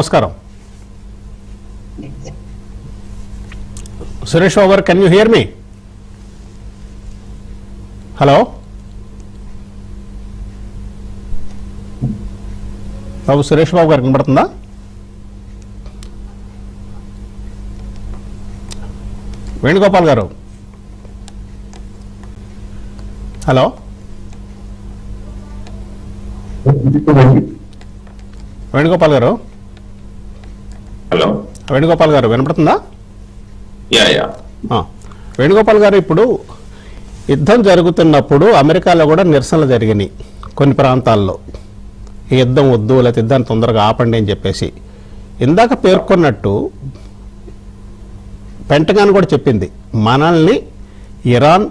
నమస్కారం. సురేష్ బాబు గారు, can you hear me? Hello Babu, Suresh Babu గారు కనబడుతుందా? వేణుగోపాల్ గారు, హలో వేణుగోపాల్ గారు, హలో వేణుగోపాల్ గారు వినపడుతుందా? వేణుగోపాల్ గారు, ఇప్పుడు యుద్ధం జరుగుతున్నప్పుడు అమెరికాలో కూడా నిరసనలు జరిగినాయి కొన్ని ప్రాంతాల్లో. ఈ యుద్ధం వద్దు, లేకపోతే యుద్ధాన్ని తొందరగా ఆపండి అని చెప్పేసి. ఇందాక పేర్కొన్నట్టు పెంటగాన్ కూడా చెప్పింది, మనల్ని ఇరాన్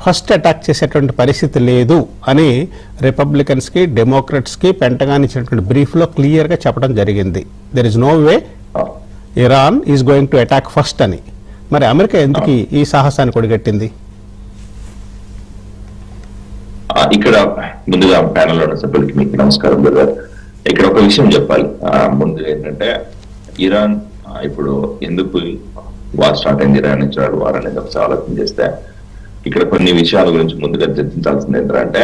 ఫస్ట్ అటాక్ చేసేటువంటి పరిస్థితి లేదు అని రిపబ్లికన్స్కి, డెమోక్రట్స్కి పెంటగాన్ ఇచ్చినటువంటి బ్రీఫ్లో క్లియర్గా చెప్పడం జరిగింది. There is no way Iran is going to attack first అని. మరి అమెరికా ఎందుకు ఈ సాహసాన్ని కొడిగట్టింది? ఇక్కడ ముందుగా ప్యానల్ ఉన్న సభ్యులకి మీకు నమస్కారం బ్రదర్. ఇక్కడ ఒక విషయం చెప్పాలి. ముందు ఏంటంటే, ఇరాన్ ఇప్పుడు ఎందుకు వార్ స్టార్ట్ అయింది, ఇరాన్ ఇచ్చాడు వార్ అనేది ఒకసారి ఆలోచన చేస్తే ఇక్కడ కొన్ని విషయాల గురించి ముందుగా చర్చించాల్సింది ఏంటంటే,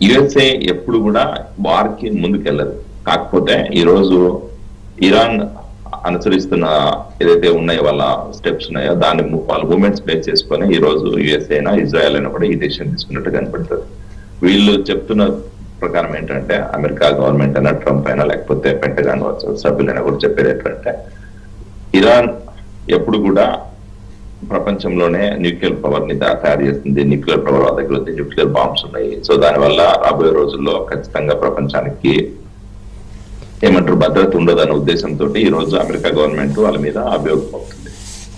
యుఎస్ఏ ఎప్పుడు కూడా వార్ కి ముందుకెళ్ళదు. కాకపోతే ఈరోజు ఇరాన్ అనుసరిస్తున్న ఏదైతే ఉన్నాయో వాళ్ళ స్టెప్స్ ఉన్నాయో దాన్ని వాళ్ళ మూమెంట్స్ బేస్ చేసుకొని ఈ రోజు యుఎస్ఏ అయినా ఇజ్రాయెల్ అయినా కూడా ఈ డెసిషన్ తీసుకున్నట్టు కనపడుతుంది. వీళ్ళు చెప్తున్న ప్రకారం ఏంటంటే, అమెరికా గవర్నమెంట్ అయినా, ట్రంప్ అయినా, లేకపోతే పెంటగాన్ సభ్యులైనా కూడా చెప్పేది ఏంటంటే, ఇరాన్ ఎప్పుడు కూడా ప్రపంచంలోనే న్యూక్లియర్ పవర్ ని తయారు చేస్తుంది. న్యూక్లియర్ పవర్ వాళ్ళ దగ్గర ఉంది, న్యూక్లియర్ బాంబ్స్ ఉన్నాయి. సో దానివల్ల రాబోయే రోజుల్లో ఖచ్చితంగా ప్రపంచానికి ఏమంటారు భద్రత ఉండదనే ఉద్దేశంతో ఈ రోజు అమెరికా గవర్నమెంట్ వాళ్ళ మీద అభియోగం అవుతుంది.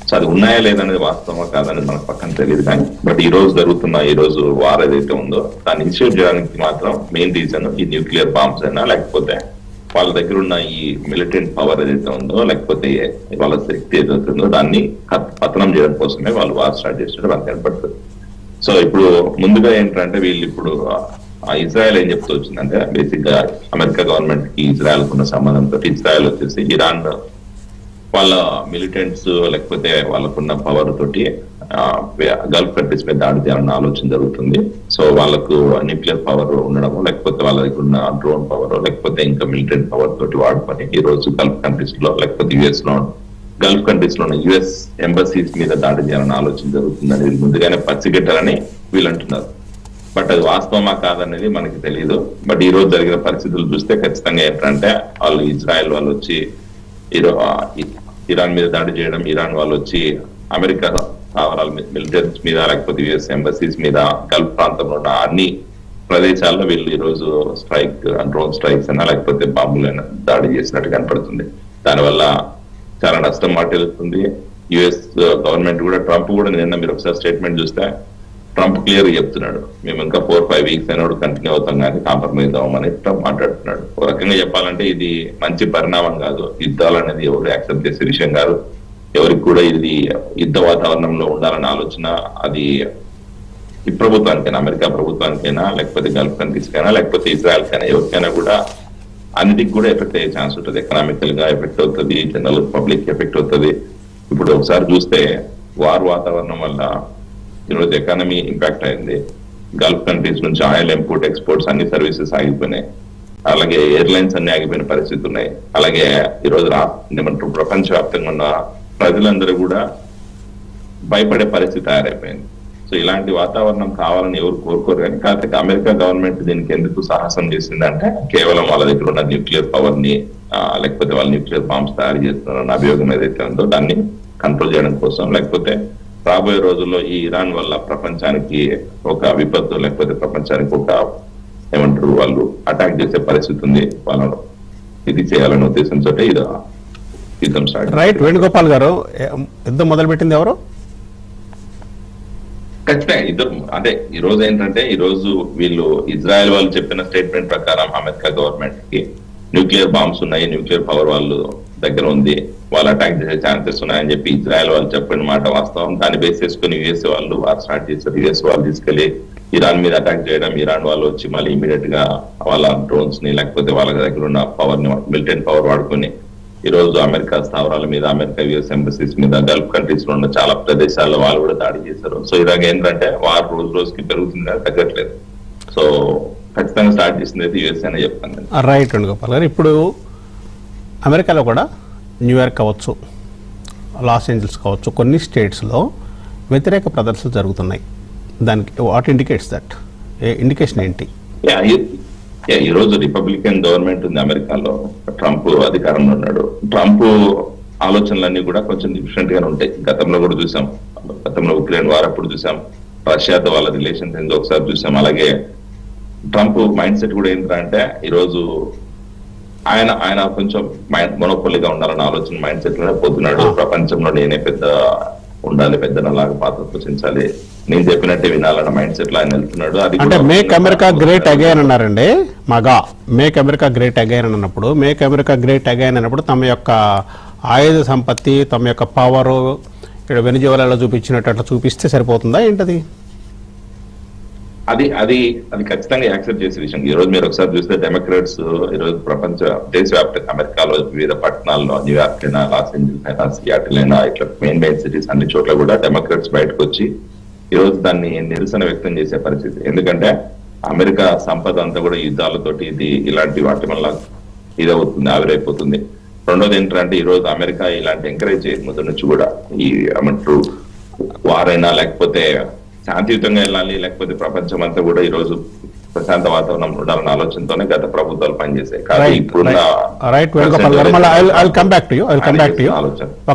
సో అది ఉన్నాయా లేదనేది వాస్తవమా కాదనేది మనకు పక్కన తెలియదు. కానీ బట్ ఈ రోజు జరుగుతున్న ఈ రోజు వార్ ఏదైతే ఉందో దాన్ని ఇనిషియేట్ చేయడానికి మాత్రం మెయిన్ రీజన్ ఈ న్యూక్లియర్ బాంబ్స్ అయినా, లేకపోతే వాళ్ళ దగ్గర ఉన్న ఈ మిలిటెంట్ పవర్ ఏదైతే ఉందో, లేకపోతే వాళ్ళ శక్తి ఏదైతే ఉందో దాన్ని పతనం చేయడం కోసమే వాళ్ళు వార్ స్టార్ట్ చేసినట్టు మనకు కనపడుతుంది. సో ఇప్పుడు ముందుగా ఏంటంటే, వీళ్ళు ఇప్పుడు ఇజ్రాయెల్ ఏం చెప్తూ వచ్చిందంటే, బేసిక్ గా అమెరికా గవర్నమెంట్ కి ఇజ్రాయెల్ కున్న సంబంధంతో ఇజ్రాయెల్ వచ్చేసి ఇరాన్ వాళ్ళ మిలిటెంట్స్ లేకపోతే వాళ్ళకున్న పవర్ తోటి గల్ఫ్ కంట్రీస్ మీద దాడి చేయాలన్న ఆలోచన జరుగుతుంది. సో వాళ్ళకు న్యూక్లియర్ పవర్ ఉండడము, లేకపోతే వాళ్ళ దగ్గర ఉన్న డ్రోన్ పవర్, లేకపోతే ఇంకా మిలిటెంట్ పవర్ తోటి వాడుకొని ఈ రోజు గల్ఫ్ కంట్రీస్ లో, లేకపోతే యుఎస్ లో, గల్ఫ్ కంట్రీస్ లో ఉన్న యుఎస్ ఎంబసీస్ మీద దాడి చేయాలన్న ఆలోచన జరుగుతుందని వీళ్ళు ముందుగానే పచ్చిగట్టాలని వీళ్ళు అంటున్నారు. బట్ అది వాస్తవమా కాదనేది మనకి తెలియదు. బట్ ఈ రోజు జరిగిన పరిస్థితులు చూస్తే ఖచ్చితంగా ఏంటంటే, వాళ్ళు ఇజ్రాయెల్ వాళ్ళు వచ్చి ఇరాన్ మీద దాడి చేయడం, ఇరాన్ వాళ్ళు వచ్చి అమెరికా స్థావరాల మిలిటరీస్ మీద, లేకపోతే యుఎస్ ఎంబసీస్ మీద, గల్ఫ్ ప్రాంతంలో ఉన్న అన్ని ప్రదేశాల్లో వీళ్ళు ఈ రోజు స్ట్రైక్, డ్రోన్ స్ట్రైక్స్ అయినా లేకపోతే బాంబులైనా దాడి చేసినట్టు కనపడుతుంది. దానివల్ల చాలా నష్టం వాటిల్లుతుంది. యుఎస్ గవర్నమెంట్ కూడా, ట్రంప్ కూడా నిన్న మీరు ఒకసారి స్టేట్మెంట్ చూస్తే ట్రంప్ క్లియర్ చెప్తున్నాడు, మేము ఇంకా 4-5 వీక్స్ అయినా కూడా కంటిన్యూ అవుతాం కానీ కాంప్రమైజ్ అవ్వమని ట్రంప్ మాట్లాడుతున్నాడు. ఒక రకంగా చెప్పాలంటే ఇది మంచి పరిణామం కాదు. యుద్ధాలు అనేది ఎవరు యాక్సెప్ట్ చేసే విషయం కాదు. ఎవరికి కూడా ఇది యుద్ధ వాతావరణంలో ఉండాలన్న ఆలోచన అది ఈ ప్రభుత్వానికైనా, అమెరికా ప్రభుత్వానికైనా, లేకపోతే గల్ఫ్ కంట్రీస్ కైనా, లేకపోతే ఇజ్రాయెల్ కైనా, ఎవరికైనా కూడా అన్నిటికి కూడా ఎఫెక్ట్ అయ్యే ఛాన్స్ ఉంటుంది. ఎకనామికల్ గా ఎఫెక్ట్ అవుతుంది, జనరల్ పబ్లిక్ ఎఫెక్ట్ అవుతుంది. ఇప్పుడు ఒకసారి చూస్తే వార్ వాతావరణం వల్ల ఈరోజు ఎకానమీ ఇంపాక్ట్ అయింది. గల్ఫ్ కంట్రీస్ నుంచి ఆయిల్ ఇంపోర్ట్, ఎక్స్పోర్ట్స్ అన్ని సర్వీసెస్ ఆగిపోయినాయి. అలాగే ఎయిర్లైన్స్ అన్ని ఆగిపోయిన పరిస్థితి ఉన్నాయి. అలాగే ఈరోజు ఏమంటారు ప్రపంచవ్యాప్తంగా ఉన్న ప్రజలందరూ కూడా భయపడే పరిస్థితి తయారైపోయింది. సో ఇలాంటి వాతావరణం కావాలని ఎవరు కోరుకోరు. కానీ కాకపోతే అమెరికా గవర్నమెంట్ దీనికి ఎందుకు సాహసం చేసిందంటే, కేవలం వాళ్ళ దగ్గర ఉన్న న్యూక్లియర్ పవర్ ని లేకపోతే వాళ్ళ న్యూక్లియర్ బాంబ్స్ తయారు చేస్తున్నారన్న అభియోగం ఏదైతే ఉందో దాన్ని కంట్రోల్ చేయడం కోసం, లేకపోతే రాబోయే రోజుల్లో ఈ ఇరాన్ వల్ల ప్రపంచానికి ఒక విపత్తు, లేకపోతే ప్రపంచానికి ఒక ఏమంటారు వాళ్ళు అటాక్ చేసే పరిస్థితి ఉంది, వాళ్ళను ఇది చేయాలనే ఉద్దేశంతో ఇది యుద్ధం స్టార్ట్. రైట్. వేణుగోపాల్ గారు, యుద్ధం మొదలు పెట్టింది ఎవరు? ఖచ్చితంగా యుద్ధం అంటే ఈ రోజు ఏంటంటే, ఈ రోజు వీళ్ళు ఇజ్రాయెల్ వాళ్ళు చెప్పిన స్టేట్మెంట్ ప్రకారం అమెరికా గవర్నమెంట్ కి న్యూక్లియర్ బాంబ్స్ ఉన్నాయి, న్యూక్లియర్ పవర్ వాళ్ళు దగ్గర ఉంది, వాళ్ళు అటాక్ చేసే ఛాన్సెస్ ఉన్నాయని చెప్పి ఇజ్రాయెల్ వాళ్ళు చెప్పిన మాట వాస్తవం. దాన్ని బేస్ చేసుకుని యుఎస్ వాళ్ళు వార్ స్టార్ట్ చేశారు. యుఎస్ వాళ్ళు తీసుకెళ్లి ఇరాన్ మీద అటాక్ చేయడం, ఇరాన్ వాళ్ళు వచ్చి మళ్ళీ ఇమీడియట్ గా వాళ్ళ డ్రోన్స్ ని లేకపోతే వాళ్ళ దగ్గర ఉన్న పవర్ ని, మిలిటెంట్ పవర్ వాడుకొని ఈ రోజు అమెరికా స్థావరాల మీద, అమెరికా యుఎస్ ఎంబసీస్ మీద, గల్ఫ్ కంట్రీస్ లో ఉన్న చాలా ప్రదేశాల్లో వాళ్ళు కూడా దాడి చేశారు. సో ఇలాగ ఏంటంటే వారు రోజు రోజుకి పెరుగుతుంది కానీ తగ్గట్లేదు. సో ఖచ్చితంగా స్టార్ట్ చేసింది అయితే యుఎస్ అనే చెప్తాను. రైట్ అండి గోపాల్ గారు. ఇప్పుడు అమెరికాలో కూడా న్యూయార్క్ కావచ్చు, లాస్ ఏంజల్స్ కావచ్చు, కొన్ని స్టేట్స్లో వ్యతిరేక ప్రదర్శనలు జరుగుతున్నాయి. దానికి వాట్ ఇండికేట్స్ దట్? ఇండికేషన్ ఏంటి? ఈ రోజు రిపబ్లికన్ గవర్నమెంట్ ఉంది అమెరికాలో, ట్రంప్ అధికారంలో ఉన్నాడు. ట్రంప్ ఆలోచనలన్నీ కూడా కొంచెం డిఫరెంట్ గానే ఉంటాయి. గతంలో కూడా చూసాం, గతంలో ఉక్రెయిన్ వార్ అప్పుడు చూసాం, రష్యాతో వాళ్ళ రిలేషన్స్ ఏందో ఒకసారి చూసాం. అలాగే ట్రంప్ మైండ్ సెట్ కూడా ఏంటంటే ఈ రోజు ఆయన కొంచెం మొనోపొలిగా ఉండాలన్న ఆలోచన మైండ్ సెట్ లోనే పోతున్నాడు. ప్రపంచంలో నేనే పెద్ద ఉండాలి, పెద్దలాగా పాత్ర పోషించాలి, నేను చెప్పినట్టే వినాలన్న మైండ్ సెట్ లో ఆయన వెళ్తున్నాడు. అది అంటే మేక్ అమెరికా గ్రేట్ అగైన్ అన్నారండి. మగా మేక్ అమెరికా గ్రేట్ అగైన్ అన్నప్పుడు, మేక్ అమెరికా గ్రేట్ అగైన్ అన్నప్పుడు తమ యొక్క ఆయుధ సంపత్తి, తమ యొక్క పవరు ఇక్కడ వెనిజువెలాలో చూపించినట్టు అట్లా చూపిస్తే సరిపోతుందా ఏంటది? అది అది అది ఖచ్చితంగా యాక్సెప్ట్ చేసే విషయం. ఈ రోజు మీరు ఒకసారి చూస్తే డెమోక్రాట్స్ ఈ రోజు ప్రపంచ దేశవ్యాప్తంగా అమెరికాలో వివిధ పట్టణాల్లో, న్యూయార్క్ అయినా, లాస్ ఏంజల్స్ అయినా, సియాటిల్ అయినా, ఇట్లా మెయిన్ సిటీస్ అన్ని చోట్ల కూడా డెమోక్రాట్స్ బయటకు వచ్చి ఈ రోజు దాన్ని నిరసన వ్యక్తం చేసే పరిస్థితి. ఎందుకంటే అమెరికా సంపద అంతా కూడా యుద్ధాలతోటి ఇది ఇలాంటి వాటి వల్ల ఇదవుతుంది, ఆవిరైపోతుంది. రెండోది ఏంటంటే ఈ రోజు అమెరికా ఇలాంటి ఎంకరేజ్ చేయదు మొదటి నుంచి కూడా. ఈ ఏమంటారు వారైనా లేకపోతే శాంతియుతంగా వెళ్ళాలి, లేకపోతే ప్రపంచం అంతా కూడా ఈ రోజు ప్రశాంత వాతావరణం ఉండాలన్న ఆలోచనతోనే గత ప్రభుత్వాలు పనిచేసాయి.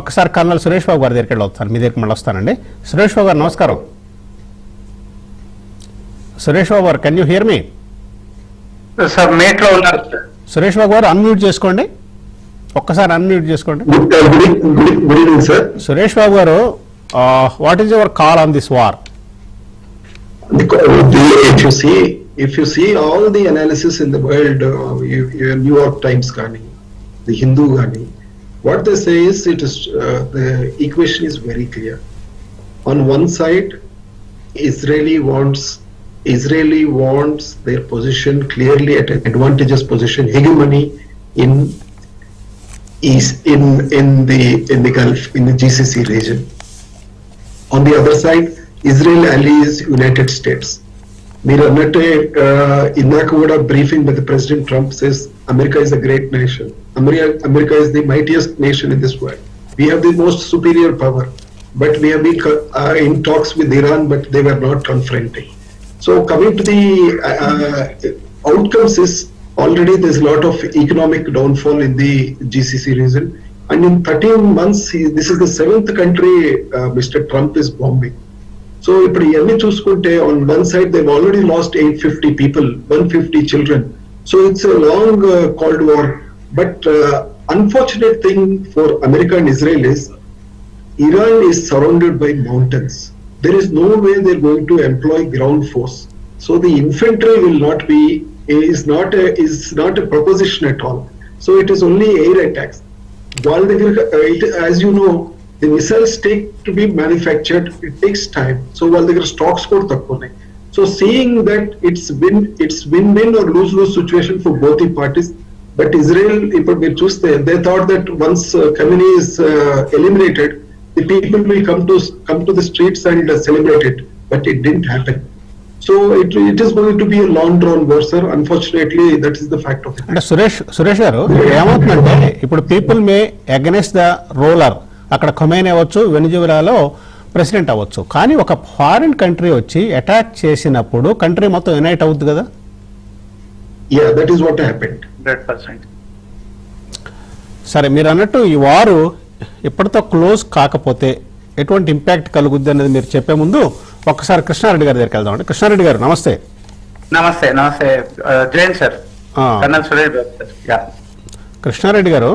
ఒక్కసారి కర్నల్ సురేష్ బాబు గారి దగ్గరికి వస్తాను, మీ దగ్గరికి మళ్ళీ వస్తానండి. సురేష్ బాబు గారు నమస్కారం. సురేష్ బాబు గారు, can you hear me? Sir mute లో ఉన్నారు. సురేష్ బాబు గారు అన్మ్యూట్ చేసుకోండి, ఒక్కసారి అన్మ్యూట్ చేసుకోండి. సురేష్ బాబు గారు, what is your call on this war? If you see all the analysis in the world, New York Times gani, the Hindu gani, what they say is the equation is very clear. On one side, Israeli wants their position clearly at an advantageous position, hegemony in the Gulf, in the GCC region. On the other side, Israel allies United States. మీరు అన్నట్టే ఇందాక కూడా briefing with president Trump says America is a great nation, America is the mightiest nation in this world, we have the most superior power, but we have been in talks with Iran, but they were not confronting. So coming to the outcomes is already there's a lot of economic downfall in the GCC region, and in 13 months this is the 7th country Mr. Trump is bombing. So ఇప్పుడు ఇవన్నీ చూసుకుంటే on one side they've already lost 850 people, 150 children. So it's a long cold war. But unfortunate thing for America and Israel is Iran is surrounded by mountains. There is no way they're going to employ ground force. So the infantry will not be is not a proposition at all. So it is only air attacks. While as you know, the missiles take to be manufactured, it takes time. So while the stocks for takkune. So seeing that it's win-win or lose-lose situation for both the parties. But Israel, they thought that once Khamenei is eliminated, the people will come to the streets and celebrate it. But it didn't happen. So it is going to be a long-drawn war, sir. Unfortunately, that is the fact of it. అంటే సురేష్ గారు, ఏమవుతుందంటే ఇప్పుడు people may against the ruler, అక్కడ Khomeini అవ్వచ్చు, వెనిజువెలాలో president అవ్వచ్చు, కానీ ఒక foreign country వచ్చి అటాక్ చేసినప్పుడు కంట్రీ మొత్తం యునైట్ అవుతుంది కదా? Yeah, that is what happened. 100%. సరే, మీరు అన్నట్టు ఈ వారు ఎప్పటితో క్లోజ్ కాకపోతే ఎటువంటి ఇంపాక్ట్ కలుగుద్ది అనేది మీరు చెప్పే ముందు ఒక్కసారి కృష్ణారెడ్డి గారి దగ్గరికి వెళ్దామండి. కృష్ణారెడ్డి గారు నమస్తే. నమస్తే జైన్ సార్. కర్నల్ సురేష్ గారు. కృష్ణారెడ్డి గారు,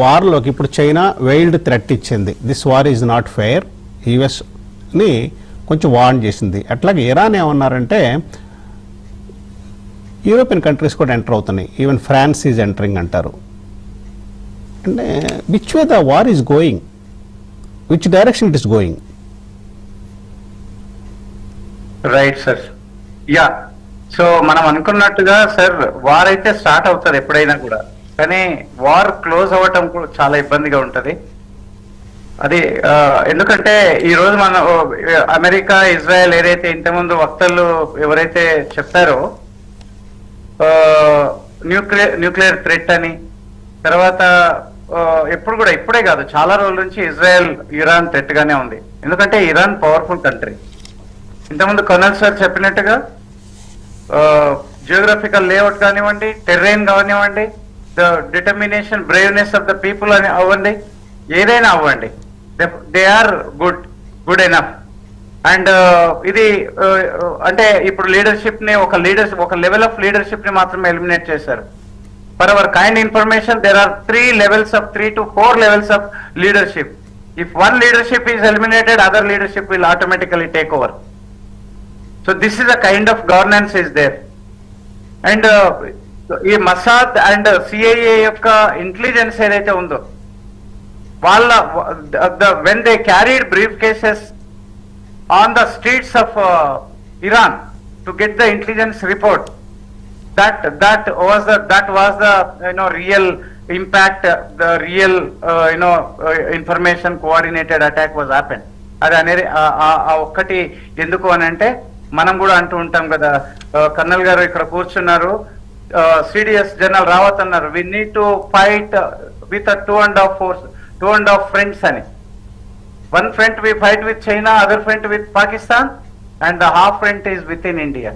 వార్లోకి ఇప్పుడు చైనా వెయిల్డ్ థ్రెట్ ఇచ్చింది, this war is not fair, యుఎస్ని కొంచెం వార్న్ చేసింది. అట్లాగే ఇరాన్ ఏమన్నారంటే యూరోపియన్ కంట్రీస్ కూడా ఎంటర్ అవుతున్నాయి, ఈవెన్ ఫ్రాన్స్ ఈజ్ ఎంటరింగ్ అంటారు. అంటే which way the war is going, which direction it is going? Right sir. Ya, so మనం అనుకున్నట్టుగా సార్ వార్ అయితే స్టార్ట్ అవుతుంది ఎప్పుడైనా కూడా, కానీ వార్ క్లోజ్ అవ్వటం కూడా చాలా ఇబ్బందిగా ఉంటది. అది ఎందుకంటే ఈ రోజు మన అమెరికా ఇజ్రాయెల్ ఏదైతే ఇంతకుముందు వక్తలు ఎవరైతే చెప్పారో న్యూక్లియర్ థ్రెట్ అని, తర్వాత ఎప్పుడు కూడా ఇప్పుడే కాదు చాలా రోజుల నుంచి ఇజ్రాయెల్ ఇరాన్ థ్రెట్ గానే ఉంది. ఎందుకంటే ఇరాన్ పవర్ఫుల్ కంట్రీ. ఇంతకుముందు కర్నల్ సార్ చెప్పినట్టుగా జియోగ్రఫికల్ లేఅవుట్ కానివ్వండి, టెర్రైన్ కానివ్వండి, the determination braveness of the people అని అవ్వండి, ఏదైనా అవ్వండి, they are good enough. And ఇది అంటే ఇప్పుడు లీడర్షిప్ ని ఒక లెవెల్ ఆఫ్ లీడర్షిప్ ని మాత్రమే ఎలిమినేట్ చేశారు. For our kind information there are 3 to 4 levels of leadership. If one leadership is eliminated, other leadership will automatically take over. So this is a kind of governance is there. And ఈ మసాద్ and CIA యొక్క intelligence ఏదైతే ఉందో వాళ్ళ when they carried briefcases on the streets of Iran to get the intelligence report, that was the real impact, the real information coordinated attack was happened. అది అనేది ఒక్కటి ఎందుకు అని అంటే మనం కూడా అంటూ ఉంటాం కదా, కర్నల్ గారు ఇక్కడ కూర్చున్నారు, సిడిఎస్ జనరల్ రావత్ అన్నారు, we need to fight with 2.5 fronts అని. One front we fight with China, other front with Pakistan, and the half front is within India.